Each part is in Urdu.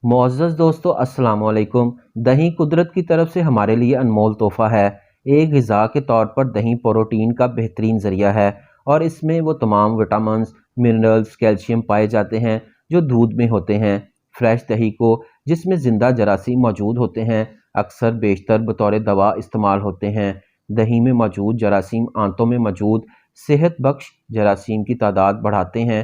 معزز دوستو السلام علیکم۔ دہی قدرت کی طرف سے ہمارے لیے انمول تحفہ ہے۔ ایک غذا کے طور پر دہی پروٹین کا بہترین ذریعہ ہے اور اس میں وہ تمام وٹامنز، منرلز، کیلشیم پائے جاتے ہیں جو دودھ میں ہوتے ہیں۔ فریش دہی کو، جس میں زندہ جراثیم موجود ہوتے ہیں، اکثر بیشتر بطور دوا استعمال ہوتے ہیں۔ دہی میں موجود جراثیم آنتوں میں موجود صحت بخش جراثیم کی تعداد بڑھاتے ہیں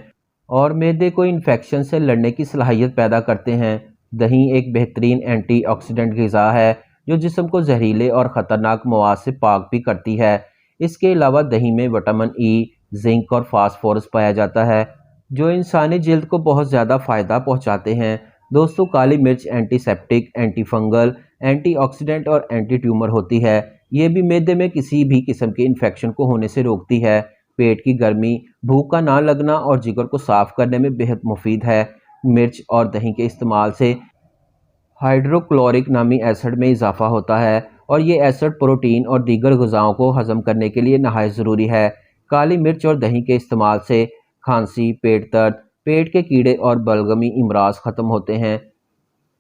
اور معدے کو انفیکشن سے لڑنے کی صلاحیت پیدا کرتے ہیں۔ دہی ایک بہترین اینٹی آکسیڈنٹ غذا ہے جو جسم کو زہریلے اور خطرناک مواد سے پاک بھی کرتی ہے۔ اس کے علاوہ دہی میں وٹامن ای، زنک اور فاسفورس پایا جاتا ہے جو انسانی جلد کو بہت زیادہ فائدہ پہنچاتے ہیں۔ دوستو، کالی مرچ antiseptic, antifungal, antioxidant اور اینٹی ٹیومر ہوتی ہے۔ یہ بھی معدے میں کسی بھی قسم کے انفیکشن کو ہونے سے روکتی ہے۔ پیٹ کی گرمی، بھوک کا نہ لگنا اور جگر کو صاف کرنے میں بہت مفید ہے۔ مرچ اور دہی کے استعمال سے ہائیڈروکلورک نامی ایسڈ میں اضافہ ہوتا ہے اور یہ ایسڈ پروٹین اور دیگر غذاؤں کو ہضم کرنے کے لیے نہایت ضروری ہے۔ کالی مرچ اور دہی کے استعمال سے کھانسی، پیٹ درد، پیٹ کے کیڑے اور بلغمی امراض ختم ہوتے ہیں۔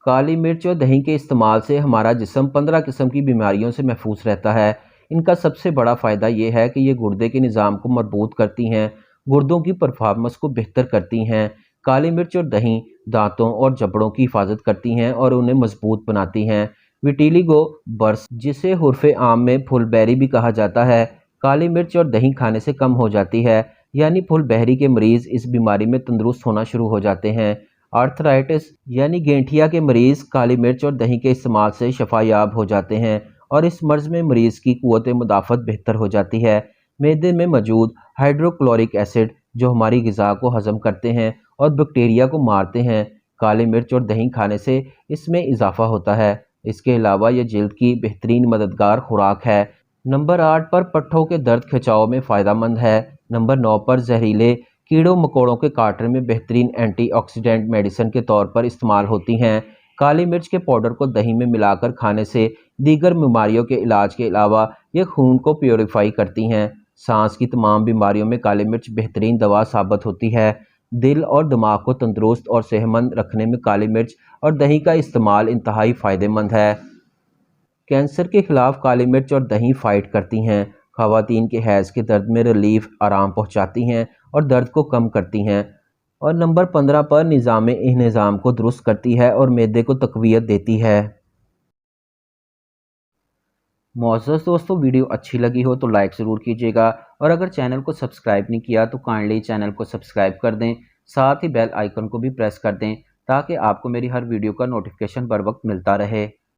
کالی مرچ اور دہی کے استعمال سے ہمارا جسم 15 قسم کی بیماریوں سے محفوظ رہتا ہے۔ ان کا سب سے بڑا فائدہ یہ ہے کہ یہ گردے کے نظام کو مربوط کرتی ہیں، گردوں کی پرفارمنس کو بہتر کرتی ہیں۔ کالی مرچ اور دہی دانتوں اور جبڑوں کی حفاظت کرتی ہیں اور انہیں مضبوط بناتی ہیں۔ ویٹیلیگو برس، جسے حرف عام میں پھول بہری بھی کہا جاتا ہے، کالی مرچ اور دہی کھانے سے کم ہو جاتی ہے، یعنی پھول بہری کے مریض اس بیماری میں تندرست ہونا شروع ہو جاتے ہیں۔ آرتھرائٹس یعنی گینٹھیا کے مریض کالی مرچ اور دہی کے استعمال سے شفا یاب ہو جاتے ہیں اور اس مرض میں مریض کی قوت مدافعت بہتر ہو جاتی ہے۔ معدے میں موجود ہائیڈروکلورک ایسڈ جو ہماری غذا کو ہضم کرتے ہیں اور بیکٹیریا کو مارتے ہیں، کالی مرچ اور دہی کھانے سے اس میں اضافہ ہوتا ہے۔ اس کے علاوہ یہ جلد کی بہترین مددگار خوراک ہے۔ نمبر 8 پر پٹھوں کے درد کھچاؤ میں فائدہ مند ہے۔ نمبر 9 پر زہریلے کیڑوں مکوڑوں کے کاٹنے میں بہترین اینٹی آکسیڈنٹ میڈیسن کے طور پر استعمال ہوتی ہیں۔ کالی مرچ کے پاؤڈر کو دہی میں ملا کر کھانے سے دیگر بیماریوں کے علاج کے علاوہ یہ خون کو پیوریفائی کرتی ہیں۔ سانس کی تمام بیماریوں میں کالی مرچ بہترین دوا ثابت ہوتی ہے۔ دل اور دماغ کو تندرست اور صحت مند رکھنے میں کالی مرچ اور دہی کا استعمال انتہائی فائدہ مند ہے۔ کینسر کے خلاف کالی مرچ اور دہی فائٹ کرتی ہیں۔ خواتین کے حیض کے درد میں ریلیف آرام پہنچاتی ہیں اور درد کو کم کرتی ہیں۔ اور نمبر 15 پر نظام انہضام کو درست کرتی ہے اور معدے کو تقویت دیتی ہے۔ معزز دوستو، ویڈیو اچھی لگی ہو تو لائک ضرور کیجیے گا اور اگر چینل کو سبسکرائب نہیں کیا تو کائنڈلی چینل کو سبسکرائب کر دیں، ساتھ ہی بیل آئیکن کو بھی پریس کر دیں تاکہ آپ کو میری ہر ویڈیو کا نوٹیفیکیشن بر وقت ملتا رہے۔